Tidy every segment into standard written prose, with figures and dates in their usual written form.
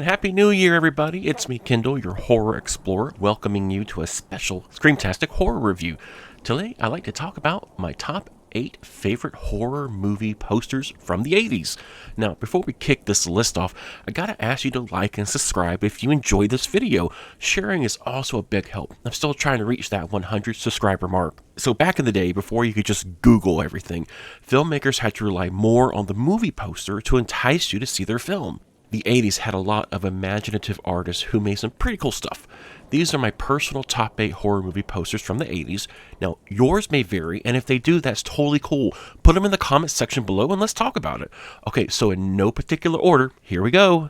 Happy New Year, everybody. It's me, Kendall, your horror explorer, welcoming you to a special Screamtastic horror review. Today, I'd like to talk about my top 8 favorite horror movie posters from the 80s. Now, before we kick this list off, I gotta ask you to like and subscribe if you enjoyed this video. Sharing is also a big help. I'm still trying to reach that 100 subscriber mark. So back in the day, before you could just Google everything, filmmakers had to rely more on the movie poster to entice you to see their film. The 80s had a lot of imaginative artists who made some pretty cool stuff. These are my personal top 8 horror movie posters from the 80s. Now, yours may vary, and if they do, that's totally cool. Put them in the comments section below and let's talk about it. Okay, so in no particular order, here we go.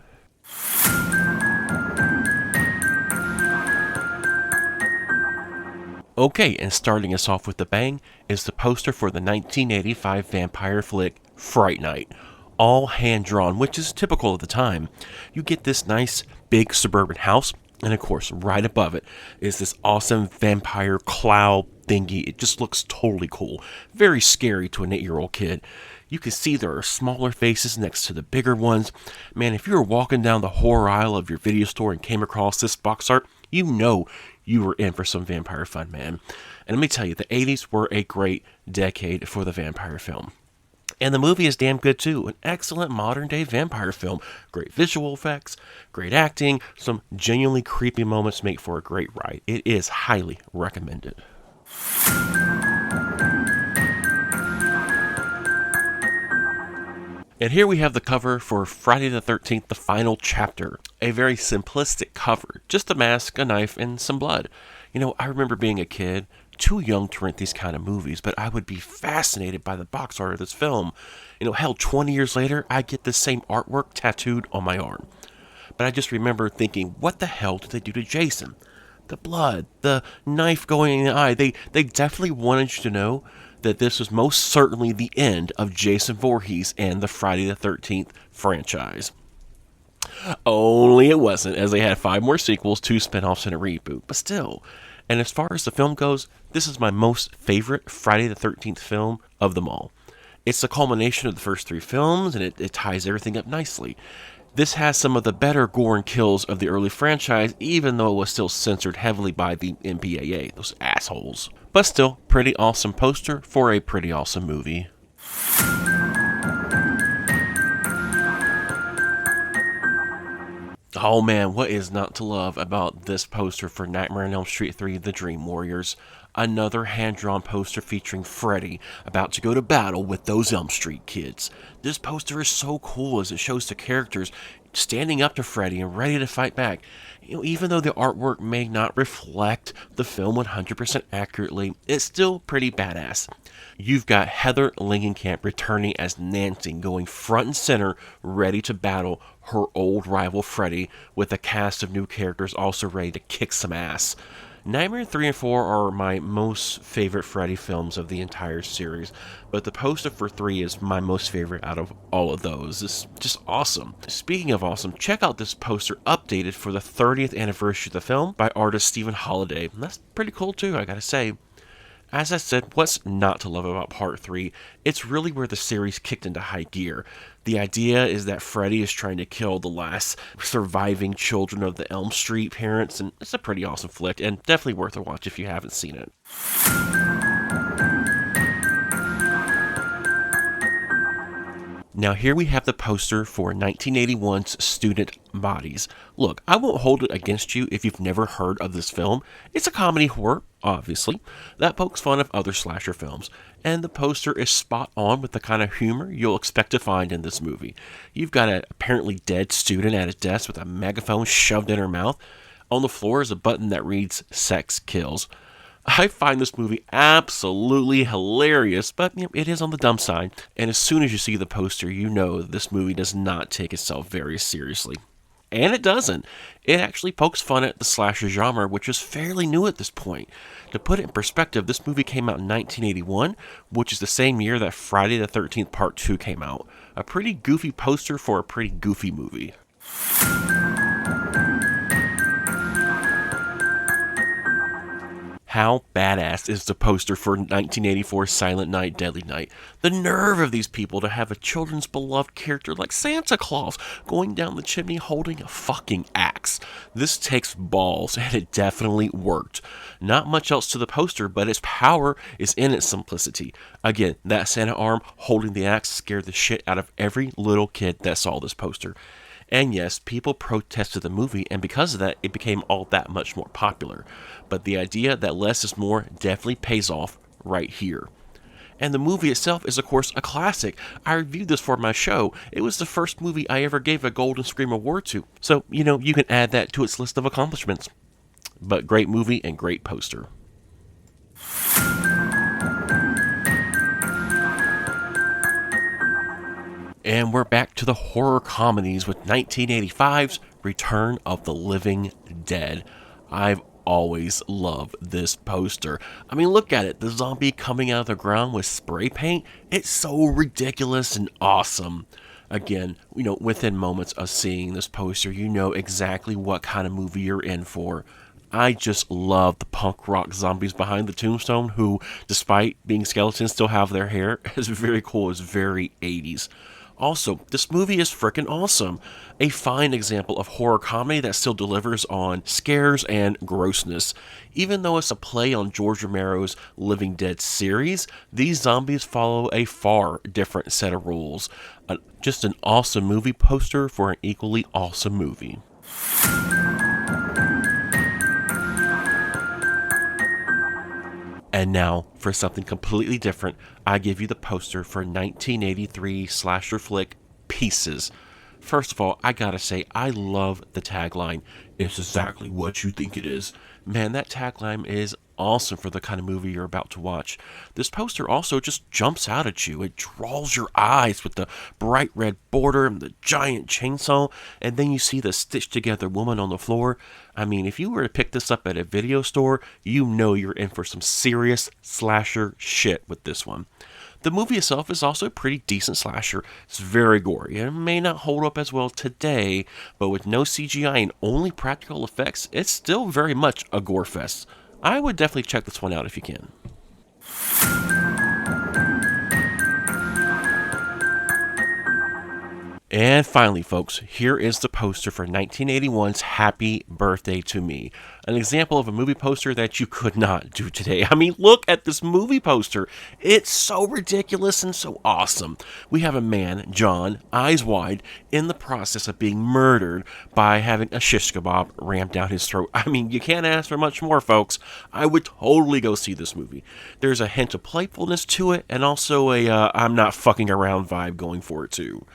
Okay, and starting us off with a bang is the poster for the 1985 vampire flick, Fright Night. All hand-drawn, which is typical of the time. You get this nice, big suburban house, and of course, right above it is this awesome vampire cloud thingy. It just looks totally cool. Very scary to an 8-year-old kid. You can see there are smaller faces next to the bigger ones. Man, if you were walking down the horror aisle of your video store and came across this box art, you know you were in for some vampire fun, man. And let me tell you, the 80s were a great decade for the vampire film. And the movie is damn good too. An excellent modern day vampire film. Great visual effects, great acting, some genuinely creepy moments make for a great ride. It is highly recommended. And here we have the cover for Friday the 13th, the final chapter. A very simplistic cover. Just a mask, a knife, and some blood. You know, I remember being a kid, too young to rent these kind of movies, but I would be fascinated by the box art of this film. You know, hell, 20 years later, I get the same artwork tattooed on my arm. But I just remember thinking, what the hell did they do to Jason? The blood, the knife going in the eye, they definitely wanted you to know that this was most certainly the end of Jason Voorhees and the Friday the 13th franchise. Only it wasn't, as they had 5 more sequels, 2 spin-offs, and a reboot. But still, and as far as the film goes, this is my most favorite Friday the 13th film of them all. It's the culmination of the first 3 films, and it ties everything up nicely. This has some of the better gore and kills of the early franchise, even though it was still censored heavily by the MPAA, those assholes. But still, pretty awesome poster for a pretty awesome movie. Oh man, what is not to love about this poster for Nightmare on Elm Street 3: The Dream Warriors? Another hand-drawn poster featuring Freddy about to go to battle with those Elm Street kids. This poster is so cool as it shows the characters standing up to Freddy and ready to fight back. You know, even though the artwork may not reflect the film 100% accurately, it's still pretty badass. You've got Heather Langenkamp returning as Nancy, going front and center, ready to battle her old rival Freddy, with a cast of new characters also ready to kick some ass. Nightmare 3 and 4 are my most favorite Freddy films of the entire series, but the poster for 3 is my most favorite out of all of those. It's just awesome. Speaking of awesome, check out this poster updated for the 30th anniversary of the film by artist Stephen Holliday. That's pretty cool too, I gotta say. As I said, what's not to love about Part 3? It's really where the series kicked into high gear. The idea is that Freddy is trying to kill the last surviving children of the Elm Street parents, and it's a pretty awesome flick, and definitely worth a watch if you haven't seen it. Now here we have the poster for 1981's Student Bodies. Look, I won't hold it against you if you've never heard of this film. It's a comedy horror, obviously, that pokes fun of other slasher films, and the poster is spot on with the kind of humor you'll expect to find in this movie. You've got an apparently dead student at his desk with a megaphone shoved in her mouth. On the floor is a button that reads "Sex Kills." I find this movie absolutely hilarious, but it is on the dumb side, and as soon as you see the poster, you know this movie does not take itself very seriously. And it doesn't. It actually pokes fun at the slasher genre, which is fairly new at this point. To put it in perspective, this movie came out in 1981, which is the same year that Friday the 13th Part 2 came out. A pretty goofy poster for a pretty goofy movie. How badass is the poster for 1984's Silent Night, Deadly Night? The nerve of these people to have a children's beloved character like Santa Claus going down the chimney holding a fucking axe. This takes balls, and it definitely worked. Not much else to the poster, but its power is in its simplicity. Again, that Santa arm holding the axe scared the shit out of every little kid that saw this poster. And yes, people protested the movie, and because of that, it became all that much more popular. But the idea that less is more definitely pays off right here. And the movie itself is, of course, a classic. I reviewed this for my show. It was the first movie I ever gave a Golden Scream Award to. So, you can add that to its list of accomplishments. But great movie and great poster. And we're back to the horror comedies with 1985's Return of the Living Dead. I've always loved this poster. I mean, look at it. The zombie coming out of the ground with spray paint. It's so ridiculous and awesome. Again, within moments of seeing this poster, you know exactly what kind of movie you're in for. I just love the punk rock zombies behind the tombstone who, despite being skeletons, still have their hair. It's very cool. It's very 80s. Also, this movie is frickin' awesome. A fine example of horror comedy that still delivers on scares and grossness. Even though it's a play on George Romero's Living Dead series, these zombies follow a far different set of rules. Just an awesome movie poster for an equally awesome movie. And now, for something completely different, I give you the poster for 1983 slasher flick, Pieces. First of all, I gotta say, I love the tagline. It's exactly what you think it is. Man, that tagline is awesome for the kind of movie you're about to watch. This poster also just jumps out at you. It draws your eyes with the bright red border and the giant chainsaw, and then you see the stitched together woman on the floor. I mean, if you were to pick this up at a video store, you know you're in for some serious slasher shit with this one. The movie itself is also a pretty decent slasher. It's very gory, and it may not hold up as well today, but with no CGI and only practical effects, it's still very much a gore fest. I would definitely check this one out if you can. And finally, folks, here is the poster for 1981's Happy Birthday to Me. An example of a movie poster that you could not do today. I mean, look at this movie poster. It's so ridiculous and so awesome. We have a man, John, eyes wide, in the process of being murdered by having a shish kebab rammed down his throat. I mean, you can't ask for much more, folks. I would totally go see this movie. There's a hint of playfulness to it, and also a I'm not fucking around vibe going for it, too.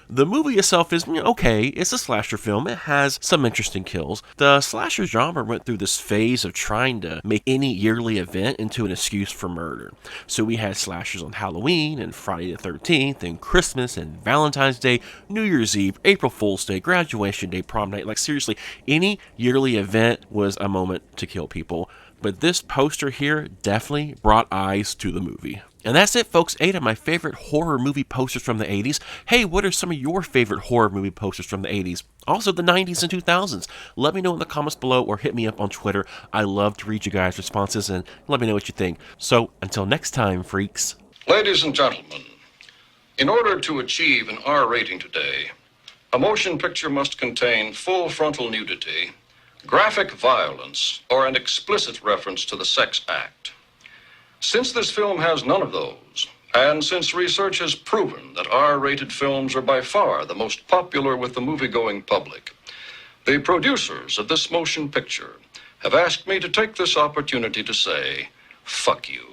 The movie itself is okay. It's a slasher film. It has some interesting kills. The slasher genre went through this phase of trying to make any yearly event into an excuse for murder. So we had slashers on Halloween and Friday the 13th and Christmas and Valentine's Day, New Year's Eve, April Fool's Day, graduation day, prom night. Like seriously, any yearly event was a moment to kill people. But this poster here definitely brought eyes to the movie. And that's it, folks. 8 of my favorite horror movie posters from the 80s. Hey, what are some of your favorite horror movie posters from the 80s? Also the 90s and 2000s. Let me know in the comments below or hit me up on Twitter. I love to read you guys' responses and let me know what you think. So, until next time, freaks. Ladies and gentlemen, in order to achieve an R rating today, a motion picture must contain full frontal nudity, graphic violence, or an explicit reference to the sex act. Since this film has none of those, and since research has proven that R-rated films are by far the most popular with the movie-going public, the producers of this motion picture have asked me to take this opportunity to say, fuck you.